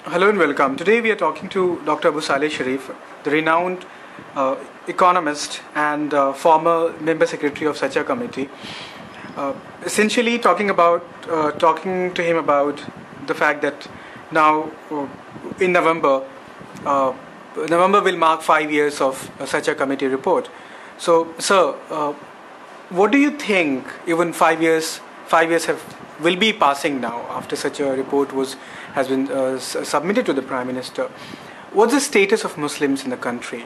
Hello and welcome. Today we are talking to Dr. Abu Saleh Sharif, the renowned economist and former member secretary of such a committee. Essentially, talking to him about the fact that now in uh, November will mark 5 years of such a committee report. So, sir, what do you think? Even 5 years, 5 years will be passing now after such a report has been submitted to the Prime Minister. What's the status of Muslims in the country?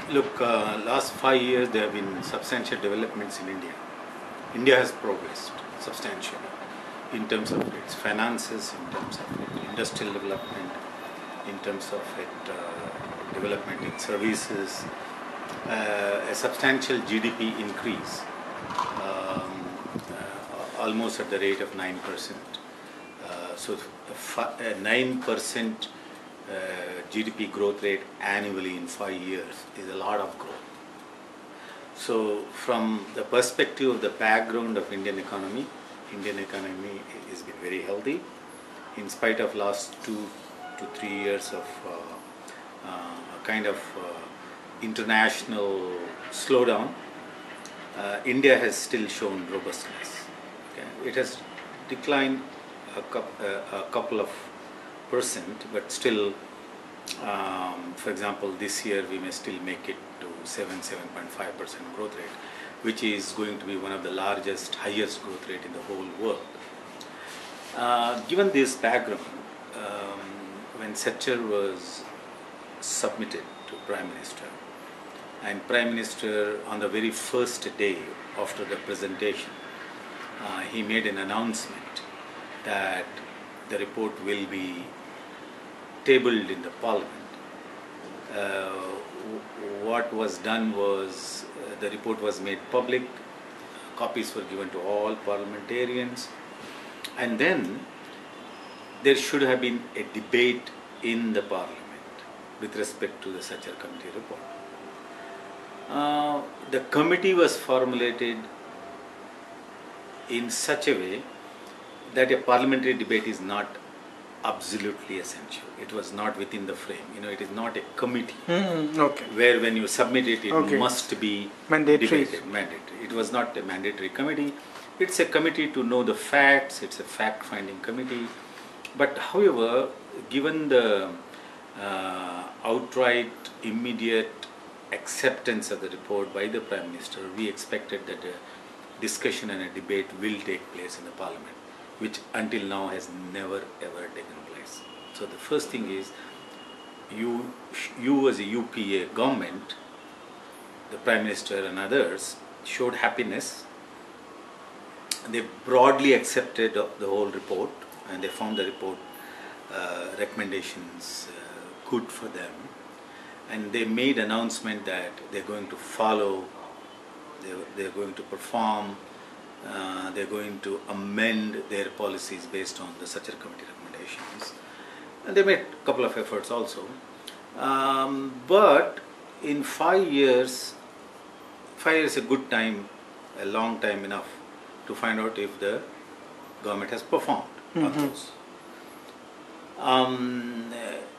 Look, last 5 years there have been substantial developments in India. India has progressed substantially in terms of its finances, in terms of its industrial development, in terms of its development in services, a substantial GDP increase, almost at the rate of 9%. So a 9% GDP growth rate annually in 5 years is a lot of growth. So from the perspective of the background of Indian economy has been very healthy in spite of last 2 to 3 years of a kind of international slowdown. India has still shown robustness. Okay? It has declined a couple of percent, but still, for example, this year we may still make it to 7.5% growth rate, which is going to be one of the largest, highest growth rate in the whole world. Given this background, when Satchar was submitted to Prime Minister, and Prime Minister on the very first day after the presentation, he made an announcement that the report will be tabled in the Parliament. What was done was the report was made public, copies were given to all parliamentarians, and then there should have been a debate in the Parliament with respect to the Satchar Committee report. The committee was formulated in such a way that a parliamentary debate is not absolutely essential. It was not within the frame. It is not a committee where when you submit it, it must be debated, mandatory. It was not a mandatory committee. It's a committee to know the facts. It's a fact-finding committee. But however, given the outright, immediate acceptance of the report by the Prime Minister, we expected that a discussion and a debate will take place in the Parliament, which until now has never ever taken place. So the first thing is, you as a UPA government, the Prime Minister and others showed happiness. They broadly accepted the whole report, and they found the report recommendations good for them, and they made announcement that they're going to follow, they're going to perform, they're going to amend their policies based on the Satchar Committee recommendations. And they made a couple of efforts also. But in 5 years, 5 years is a good time, a long time enough to find out if the government has performed on those.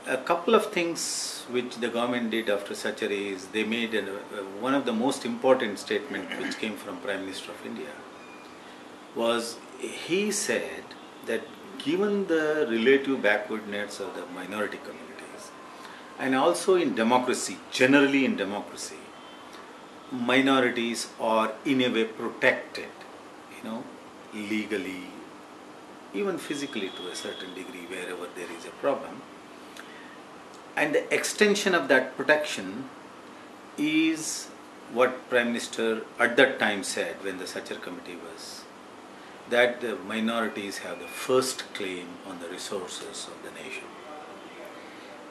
A couple of things which the government did after Satchar is they made one of the most important statements which came from Prime Minister of India was he said that given the relative backwardness of the minority communities and also in democracy, generally in democracy, minorities are in a way protected, legally, even physically to a certain degree wherever there is a problem. And the extension of that protection is what Prime Minister at that time said when the Satchar Committee was, that the minorities have the first claim on the resources of the nation.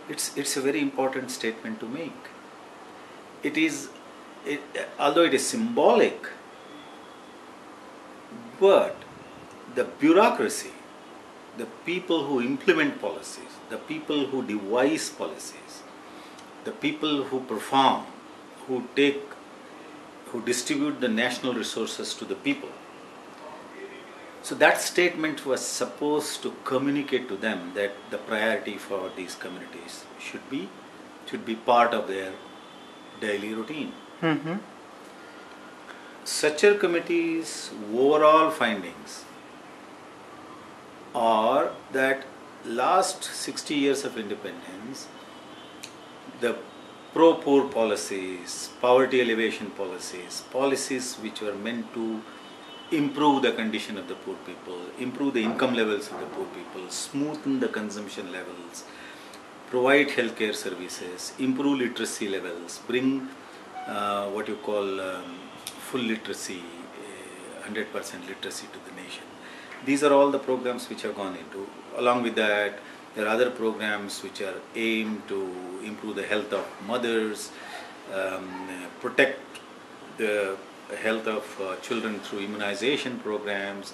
It's a very important statement to make. Although it is symbolic, but the bureaucracy, the people who implement policies, the people who devise policies, the people who perform, who distribute the national resources to the people, So that statement was supposed to communicate to them that the priority for these communities should be part of their daily routine. Mm-hmm. Sachar Committee's overall findings are that last 60 years of independence, the pro-poor policies, poverty elevation policies, policies which were meant to improve the condition of the poor people, improve the income levels of the poor people, smoothen the consumption levels, provide healthcare services, improve literacy levels, bring what you call full literacy, 100% literacy to the nation. These are all the programs which have gone into. Along with that, there are other programs which are aimed to improve the health of mothers, protect the health of children through immunization programs,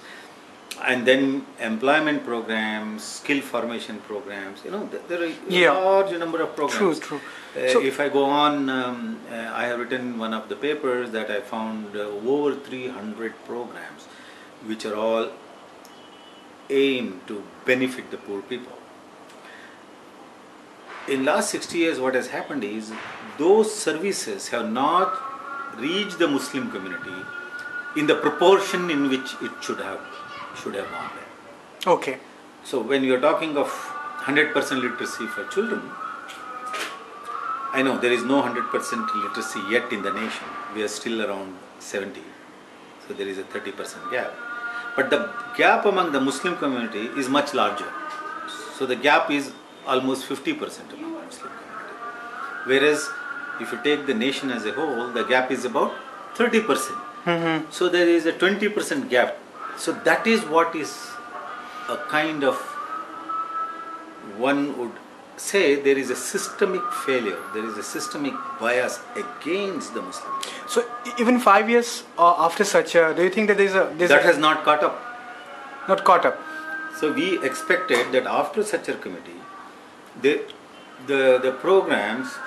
and then employment programs, skill formation programs. You know, there are a large number of programs. True. If I go on, I have written one of the papers that I found over 300 programs which are all aimed to benefit the poor people. In last 60 years, what has happened is those services have not reached the Muslim community in the proportion in which it should have gone there. Okay. So when you are talking of 100% literacy for children, I know there is no 100% literacy yet in the nation. We are still around 70. So there is a 30% gap. But the gap among the Muslim community is much larger. So the gap is almost 50% among the Muslim community. Whereas if you take the nation as a whole, the gap is about 30%. Mm-hmm. So there is a 20% gap. So that is what is a kind of, one would say, there is a systemic failure, there is a systemic bias against the Muslims. So even 5 years after Sachar, do you think that that has not caught up? Not caught up. So we expected that after Sachar Committee, the programs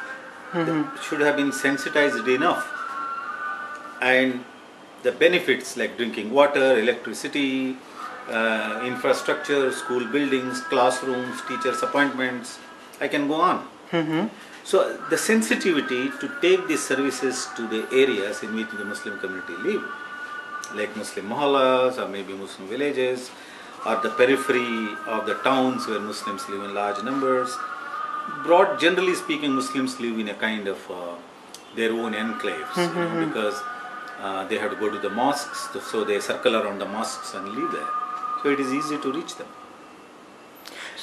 should have been sensitized enough, and the benefits like drinking water, electricity, infrastructure, school buildings, classrooms, teachers' appointments, I can go on. Mm-hmm. So the sensitivity to take these services to the areas in which the Muslim community live, like Muslim mohallas or maybe Muslim villages, or the periphery of the towns where Muslims live in large numbers. Generally speaking, Muslims live in a kind of their own enclaves, because they have to go to the mosques, so they circle around the mosques and live there. So it is easy to reach them.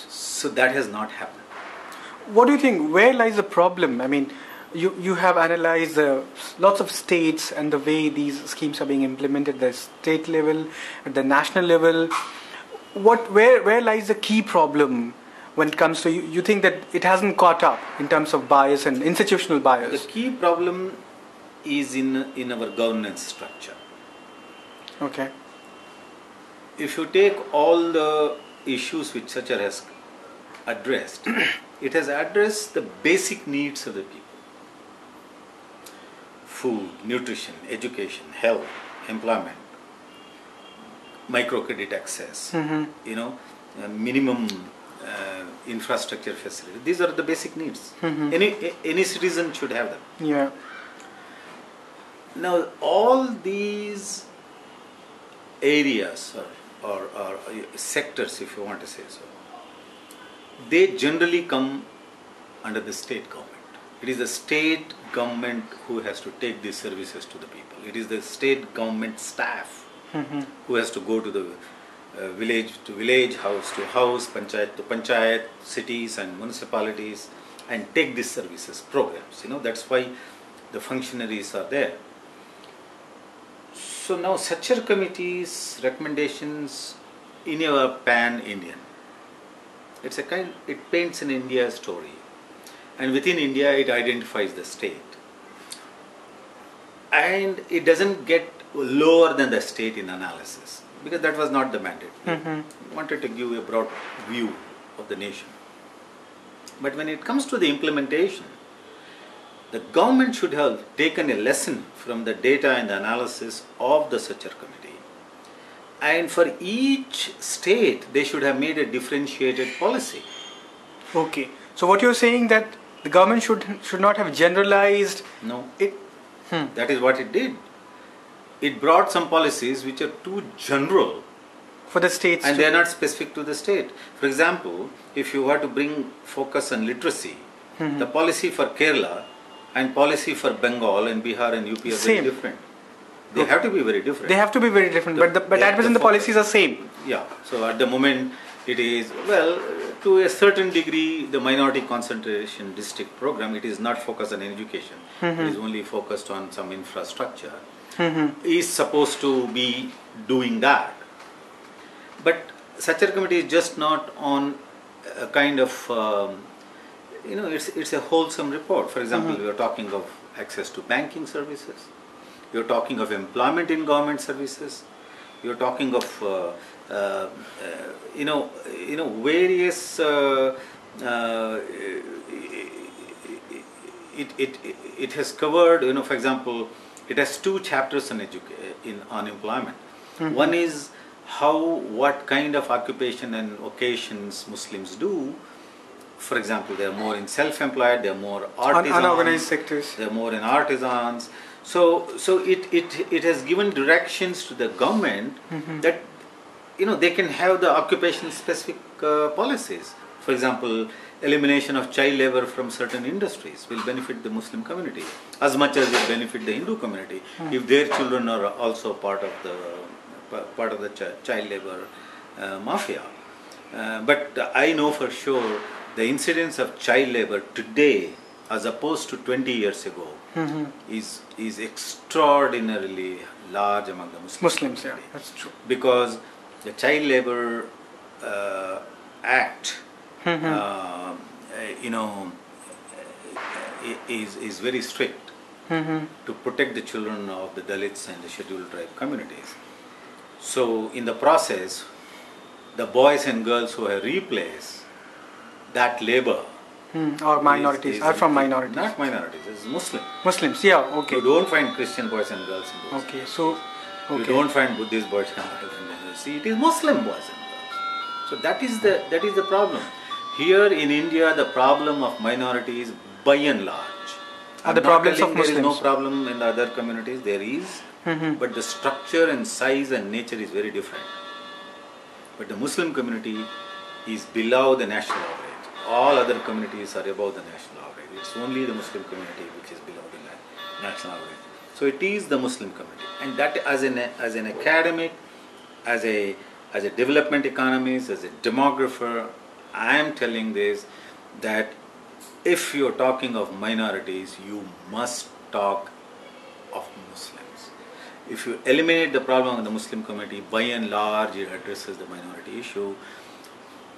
So that has not happened. What do you think? Where lies the problem? I mean, you have analyzed lots of states and the way these schemes are being implemented at the state level, at the national level. Where lies the key problem when it comes to you think that it hasn't caught up in terms of bias and institutional bias? The key problem is in our governance structure. Okay. If you take all the issues which Sachar has addressed, it has addressed the basic needs of the people. Food, nutrition, education, health, employment, microcredit access, minimum infrastructure facility. These are the basic needs. Any citizen should have them. Yeah. Now, all these areas or sectors, if you want to say so, they generally come under the state government. It is the state government who has to take these services to the people. It is the state government staff who has to go to the village to village, house to house, panchayat to panchayat, cities and municipalities, and take these services, programs. That's why the functionaries are there. So now Sachar Committee's recommendations in our pan-Indian, it paints an India story, and within India it identifies the state, and it doesn't get lower than the state in analysis, because that was not the mandate. We wanted to give a broad view of the nation. But when it comes to the implementation, the government should have taken a lesson from the data and the analysis of the Sachar Committee And for each state, they should have made a differentiated policy. Okay. So what you're saying that the government should not have generalized No, it. that is what it did. It brought some policies which are too general For the states. and they are not specific to the state. For example, if you were to bring focus on literacy, the policy for Kerala and policy for Bengal and Bihar and UP are Same. very different. They have to be very different. They have to be very different, but at present the policies are same. Yeah, so at the moment it is, well, to a certain degree, the minority concentration district program, it is not focused on education, it is only focused on some infrastructure, is supposed to be doing that. But Sachar committee is just not on a kind of, it's a wholesome report. For example, we are talking of access to banking services, we are talking of employment in government services, we are talking of various it has covered, for example, it has 2 chapters on employment. One is what kind of occupation and occasions Muslims do. For example, they are more in self-employed, they are more artisans, unorganized sectors. they are more in artisans. So it has given directions to the government that they can have the occupation specific policies. For example, elimination of child labor from certain industries will benefit the Muslim community as much as it benefit the Hindu community if their children are also part of the child labor mafia. But I know for sure the incidence of child labor today as opposed to 20 years ago is extraordinarily large among the Muslims, yeah, that's true. Because the Child Labor Act, is very strict to protect the children of the Dalits and the scheduled tribe communities. So in the process, the boys and girls who are replaced that labor or minorities are from minorities. Not minorities, it's Muslims, yeah, okay. You don't find Christian boys and girls in those. Okay, so You don't find Buddhist boys and girls in those. See, it is Muslim boys and girls. So that is the problem. Here in India, the problem of minorities, by and large, are the problems of Muslims. There is no problem in the other communities. There is, but the structure and size and nature is very different. But the Muslim community is below the national average. All other communities are above the national average. It's only the Muslim community which is below the national average. So it is the Muslim community, and that as an academic, as a development economist, as a demographer, I am telling this, that if you are talking of minorities, you must talk of Muslims. If you eliminate the problem of the Muslim community, by and large it addresses the minority issue,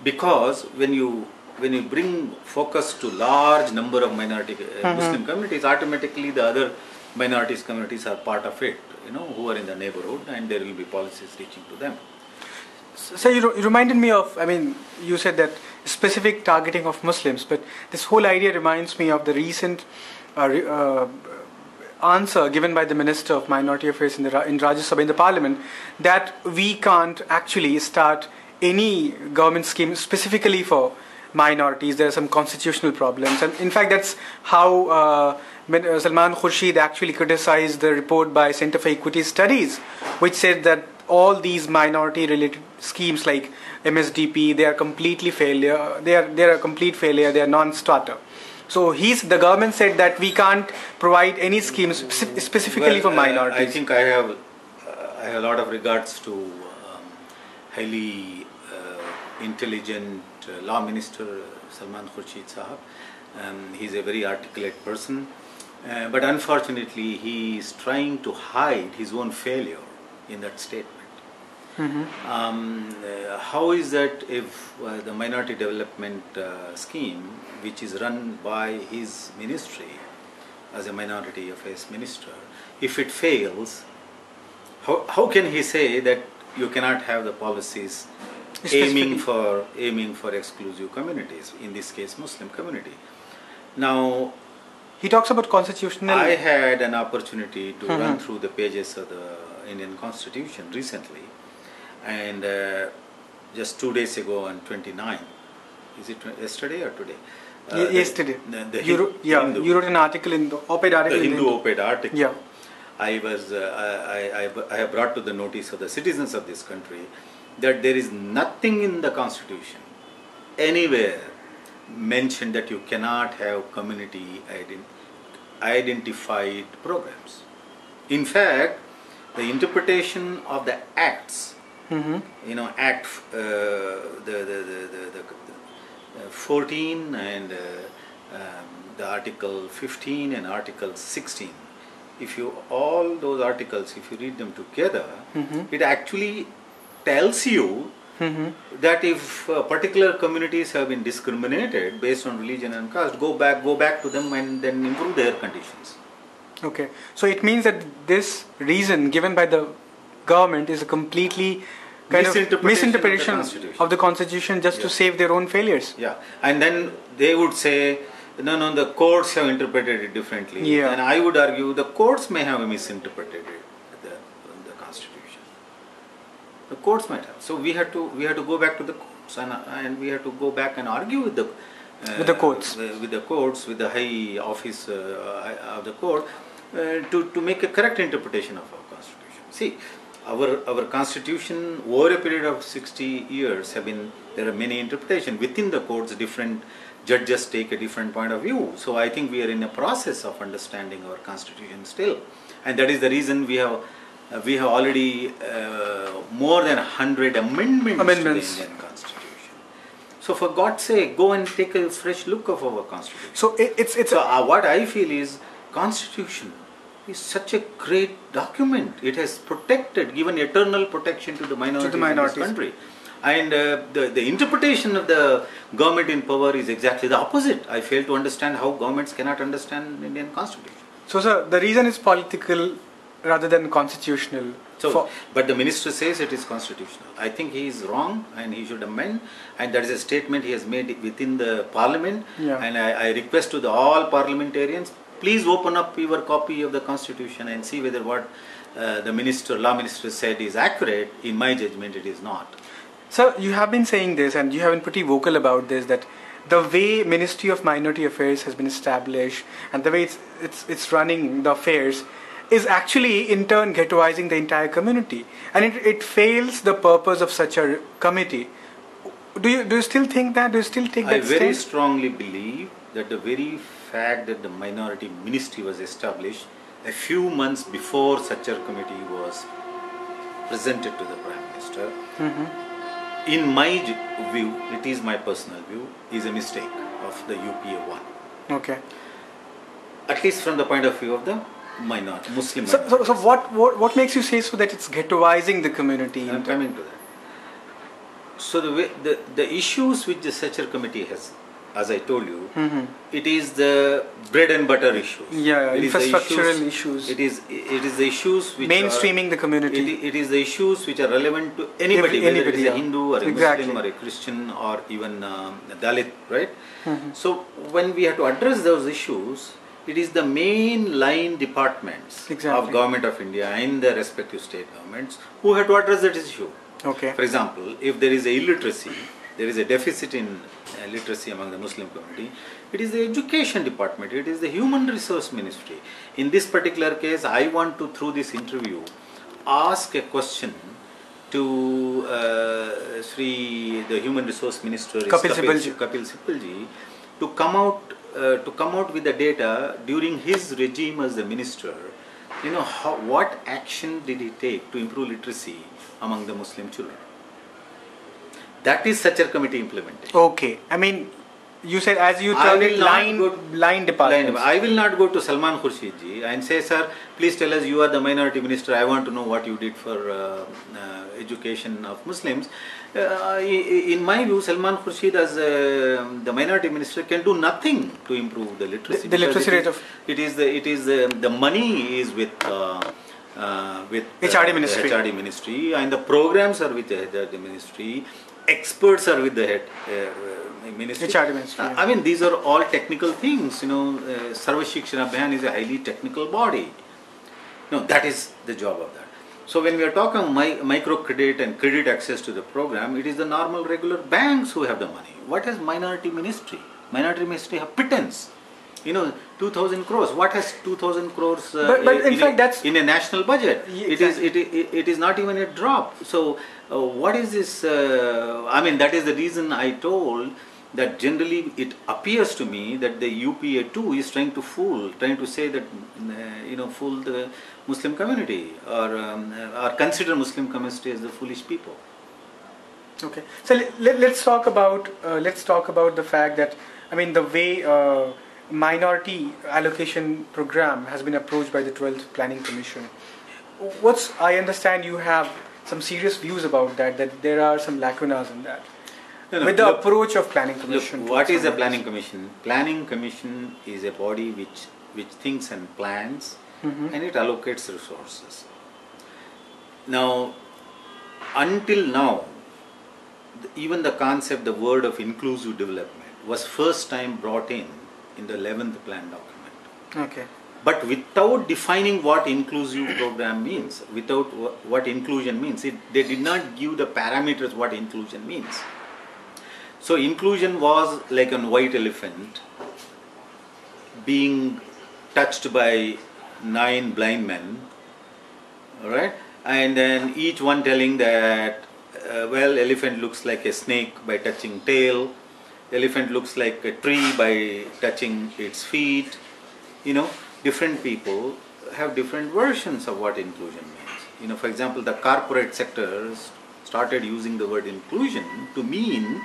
because when you bring focus to large number of minority Muslim communities, automatically the other minorities communities are part of it, who are in the neighborhood, and there will be policies reaching to them. So you reminded me of, you said that specific targeting of Muslims, but this whole idea reminds me of the recent answer given by the Minister of Minority Affairs in Rajya Sabha, in the Parliament, that we can't actually start any government scheme specifically for minorities. There are some constitutional problems, and in fact that's how Salman Khurshid actually criticized the report by Center for Equity Studies, which said that all these minority related schemes like MSDP, they are completely failure. They are a complete failure. They are non-starter. So the government said that we can't provide any schemes specifically for minorities. I think I have a lot of regards to highly intelligent Law Minister Salman Khurshid Sahab. He's a very articulate person, but unfortunately he is trying to hide his own failure in that statement. How is that if the minority development scheme, which is run by his ministry as a minority affairs minister, if it fails, how can he say that you cannot have the policies aiming for exclusive communities, in this case Muslim community? Now, he talks about constitutional. I had an opportunity to run through the pages of the Indian Constitution recently, and just 2 days ago on 29, is it yesterday or today? Yesterday. You wrote an article in the op-ed article. The Hindu op-ed article. Yeah. I have brought to the notice of the citizens of this country that there is nothing in the Constitution anywhere mentioned that you cannot have community identified programs. In fact, the interpretation of the acts, Act the 14 and the Article 15 and Article 16. If you all those articles, if you read them together, it actually tells you that if particular communities have been discriminated based on religion and caste, go back to them and then improve their conditions. Okay, so it means that this reason given by the government is a completely kind of misinterpretation of the Constitution just to save their own failures. Yeah, and then they would say, no, the courts have interpreted it differently. Yeah. And I would argue the courts may have misinterpreted the Constitution. The courts might have. So we had to go back to the courts and we had to go back and argue with the courts, with the high office of the court to make a correct interpretation of our Constitution. See, our Constitution over a period of 60 years there are many interpretations within the courts. Different judges take a different point of view. So I think we are in a process of understanding our Constitution still, and that is the reason we have already more than 100 amendments to the Indian Constitution. So for God's sake, go and take a fresh look of our Constitution. So what I feel is Constitution is such a great document. It has given eternal protection to the minorities in this country. And the interpretation of the government in power is exactly the opposite. I fail to understand how governments cannot understand Indian Constitution. So, sir, the reason is political rather than constitutional. But the minister says it is constitutional. I think he is wrong and he should amend. And that is a statement he has made within the parliament. Yeah. And I request to all parliamentarians, please open up your copy of the Constitution and see whether what the law minister said is accurate. In my judgment, it is not. Sir, you have been saying this and you have been pretty vocal about this, that the way Ministry of Minority Affairs has been established and the way it's running the affairs is actually in turn ghettoizing the entire community, and it fails the purpose of such a committee. Do you still think that? Do you still take that I very stand? strongly believe that the very fact that the Minority Ministry was established a few months before such a committee was presented to the Prime Minister, in my view, it is my personal view, is a mistake of the UPA 1. Okay. At least from the point of view of the Muslim minority. So what makes you say so that it's ghettoizing the community? I'm coming to that. So the issues which the Sachar committee has, as I told you, it is the bread and butter issues. Yeah, infrastructural issues. It is the issues which mainstreaming the community. It is the issues which are relevant to anybody, whether it is a Hindu or a Muslim or a Christian or even a Dalit, right? So when we have to address those issues, it is the main line departments of Government of India and the respective state governments who have to address that issue. Okay. For example, if there is a illiteracy, there is a deficit in literacy among the Muslim community, it is the education department, it is the human resource ministry. In this particular case, I want to, through this interview, ask a question to the human resost minister Kapil Sibbalji to come out with the data during his regime as the minister. What action did he take to improve literacy among the Muslim children? That is such a committee implementation. Okay, I mean, you said as you term it line department. I will not go to Salman Khurshid ji and say, sir, please tell us, you are the minority minister, I want to know what you did for education of Muslims. In my view, Salman Khurshid as the minority minister can do nothing to improve the literacy. The literacy rate of the money is with HRD ministry. The HRD ministry, and the programs are with the HRD ministry. Experts are with the head ministry. HRD ministry. I mean, these are all technical things. Sarva Shikshana Abhiyan is a highly technical body. That is the job of that. So when we are talking microcredit and credit access to the program, it is the normal regular banks who have the money. What has minority ministry? Minority ministry have pittance. 2,000 crores. What has 2,000 crores but in fact, that's in a national budget? Exactly. It is not even a drop. So what is this? That is the reason I told that generally it appears to me that the UPA too is trying to say that fool the Muslim community or consider Muslim community as the foolish people. Okay, so let's talk about the fact that the way minority allocation program has been approached by the 12th Planning Commission. I understand you have some serious views about that there are some lacunas in that. With the approach of Planning Commission. What is a Planning Commission? Planning Commission is a body which thinks and plans, and it allocates resources. Now, until now, even the concept, the word of inclusive development was first time brought in the 11th plan document. Okay. But without defining what inclusive program means, without what inclusion means, they did not give the parameters what inclusion means. So inclusion was like a white elephant being touched by 9 blind men, alright, and then each one telling that elephant looks like a snake by touching tail, elephant looks like a tree by touching its feet. Different people have different versions of what inclusion means. For example, the corporate sectors started using the word inclusion to mean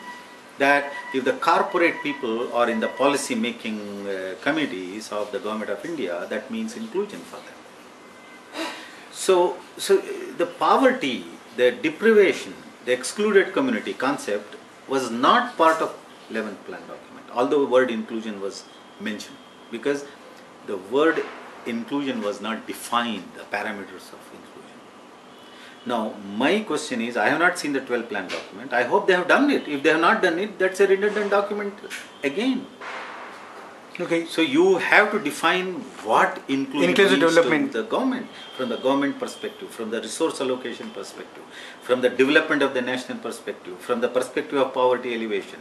that if the corporate people are in the policy making committees of the government of India, that means inclusion for them. So the poverty, the deprivation, the excluded community concept was not part of 11th plan document, although the word inclusion was mentioned, because the word inclusion was not defined, the parameters of inclusion. Now, my question is, I have not seen the 12th plan document. I hope they have done it. If they have not done it, that's a redundant document again. Okay. So you have to define what inclusive development to the government, from the government perspective, from the resource allocation perspective, from the development of the national perspective, from the perspective of poverty elevation.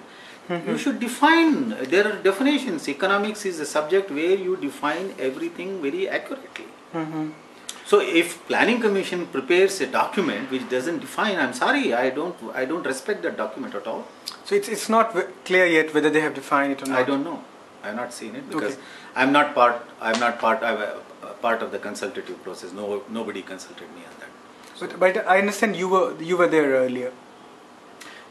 You should define. There are definitions. Economics is a subject where you define everything very accurately. So if Planning Commission prepares a document which doesn't define, I'm sorry, I don't respect that document at all. So it's not clear yet whether they have defined it or not. I don't know. I have not seen it because I'm not part of the consultative process. Nobody consulted me on that. So But I understand you were there earlier.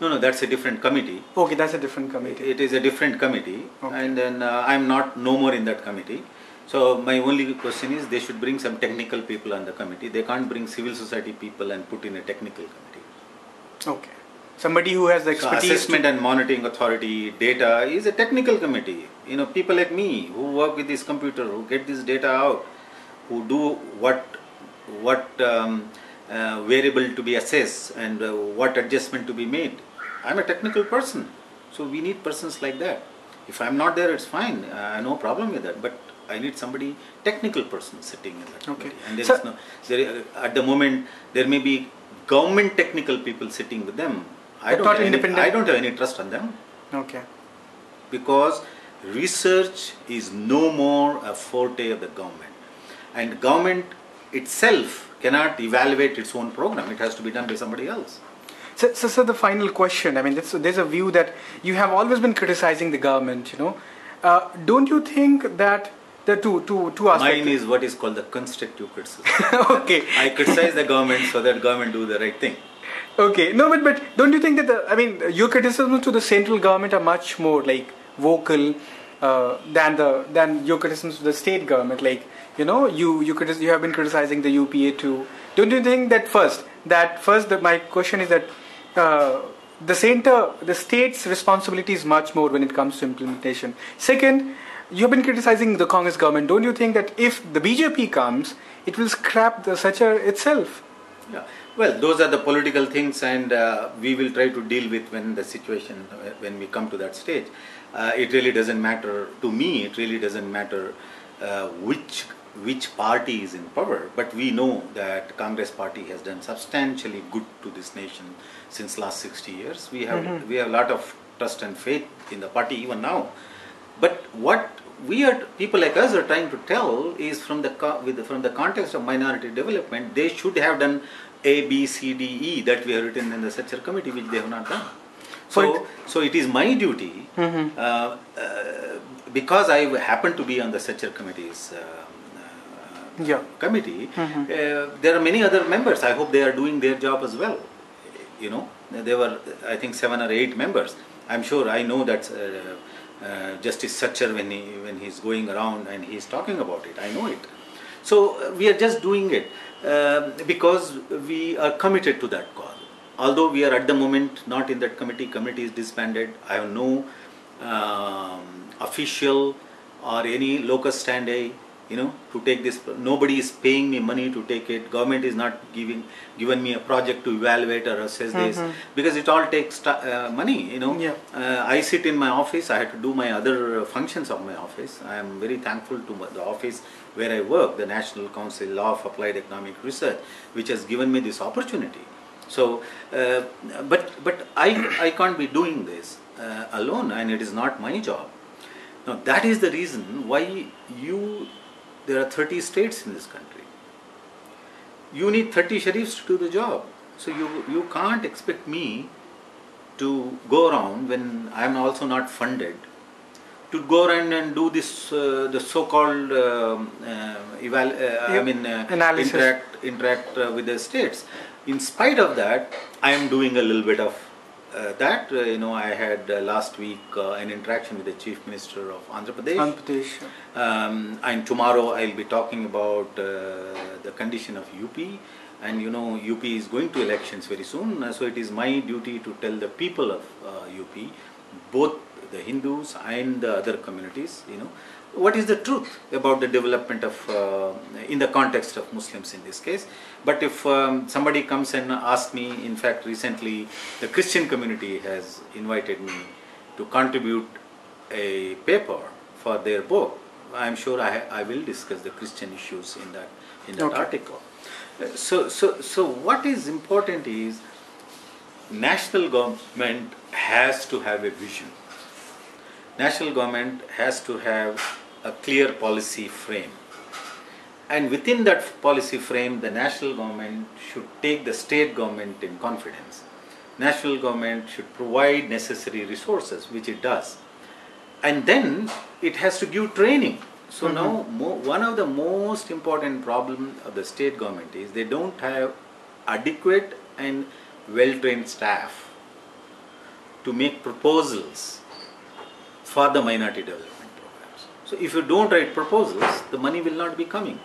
No, that's a different committee. Okay, that's a different committee. It is a different committee, and then I'm no more in that committee. So my only question is they should bring some technical people on the committee. They can't bring civil society people and put in a technical committee. Okay. Somebody who has the expertise. So assessment and monitoring authority data is a technical committee. People like me who work with this computer, who get this data out, who do what variable to be assessed and what adjustment to be made. I'm a technical person, so we need persons like that. If I'm not there, it's fine. No problem with that. But I need somebody technical person sitting in that committee. And at the moment there may be government technical people sitting with them. I don't have any trust on them. Okay. Because research is no more a forte of the government, and government itself cannot evaluate its own program. It has to be done by somebody else. So the final question, there's a view that you have always been criticizing the government, don't you think that the two aspects? Mine is what is called the constructive criticism. Okay. I criticize the government so that government do the right thing. Okay. No, but don't you think that your criticisms to the central government are much more vocal than your criticisms to the state government? You have been criticizing the UPA too. Don't you think that my question is that the state's responsibility is much more when it comes to implementation. Second, you've been criticizing the Congress government. Don't you think that if the BJP comes, it will scrap the SACHAR itself? Yeah. Well, those are the political things, and we will try to deal with when we come to that stage. It really doesn't matter to me. It really doesn't matter which which party is in power, but we know that Congress party has done substantially good to this nation since last 60 years. We have a lot of trust and faith in the party even now. But what people like us are trying to tell is from the context of minority development, they should have done A, B, C, D, E that we have written in the Sachar committee, which they have not done. So it is my duty, because I happen to be on the Sachar committee's committee. There are many other members. I hope they are doing their job as well. You know, there were, I think, 7 or 8 members. I'm sure, I know that Justice Sachar, when he's going around and he's talking about it, I know it. So we are just doing it because we are committed to that cause. Although we are at the moment not in that committee, committee is disbanded. I have no official or any locus standi, to take this. Nobody is paying me money to take it. Government is not given me a project to evaluate or assess this, because it all takes money. I sit in my office. I have to do my other functions of my office. I am very thankful to the office where I work, the National Council of Applied Economic Research, which has given me this opportunity. So, but I can't be doing this alone, and it is not my job. Now that is the reason why there are 30 states in this country. You need 30 sharifs to do the job. So you can't expect me to go around, when I am also not funded, to go around and do this the so-called analysis, interact with the states. In spite of that, I am doing a little bit of that. I had last week an interaction with the Chief Minister of Andhra Pradesh. And tomorrow I'll be talking about the condition of UP. And UP is going to elections very soon. So it is my duty to tell the people of UP, both the Hindus and the other communities, what is the truth about the development of, in the context of Muslims in this case. But if somebody comes and asks me, in fact recently the Christian community has invited me to contribute a paper for their book, I'm sure I will discuss the Christian issues in that article. So what is important is, national government has to have a vision. National government has to have a clear policy frame, and within that policy frame, the national government should take the state government in confidence. National government should provide necessary resources, which it does, and then it has to give training. So now one of the most important problems of the state government is they don't have adequate and well-trained staff to make proposals for the minority development programs. So if you don't write proposals, the money will not be coming.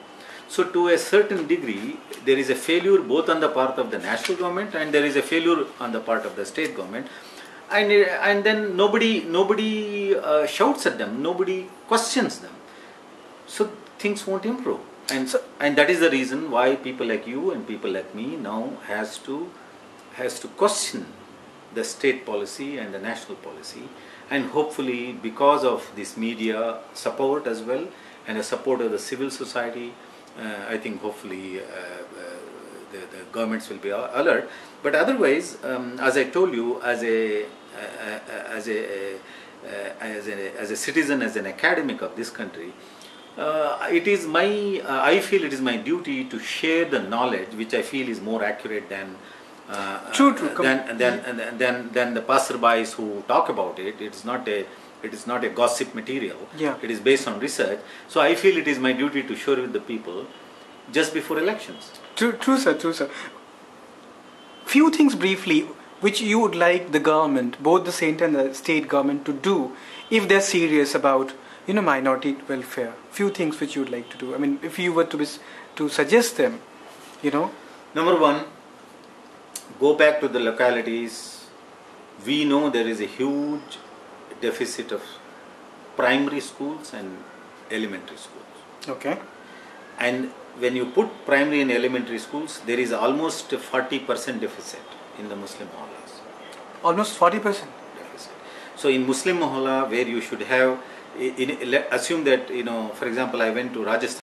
So to a certain degree, there is a failure both on the part of the national government and there is a failure on the part of the state government. And then nobody shouts at them, nobody questions them. So things won't improve. And that is the reason why people like you and people like me now has to question the state policy and the national policy. And hopefully, because of this media support as well and the support of the civil society, I think hopefully the governments will be alert. But otherwise, as I told you, as a citizen, as an academic of this country, I feel it is my duty to share the knowledge which I feel is more accurate than than the passerbys who talk about it. It is not a gossip material. It is based on research. So I feel it is my duty to share with the people just before elections. True, sir. Few things briefly which you would like the government, both the centre and the state government, to do if they're serious about minority welfare. Few things which you would like to do. I mean, if you were to suggest them, Number one, go back to the localities. We know there is a huge deficit of primary schools and elementary schools. Okay. And when you put primary and elementary schools, there is almost a 40% deficit in the Muslim mohallas. Almost 40% deficit. So in Muslim mohalla, where you should have, assume that, for example, I went to Rajasthan.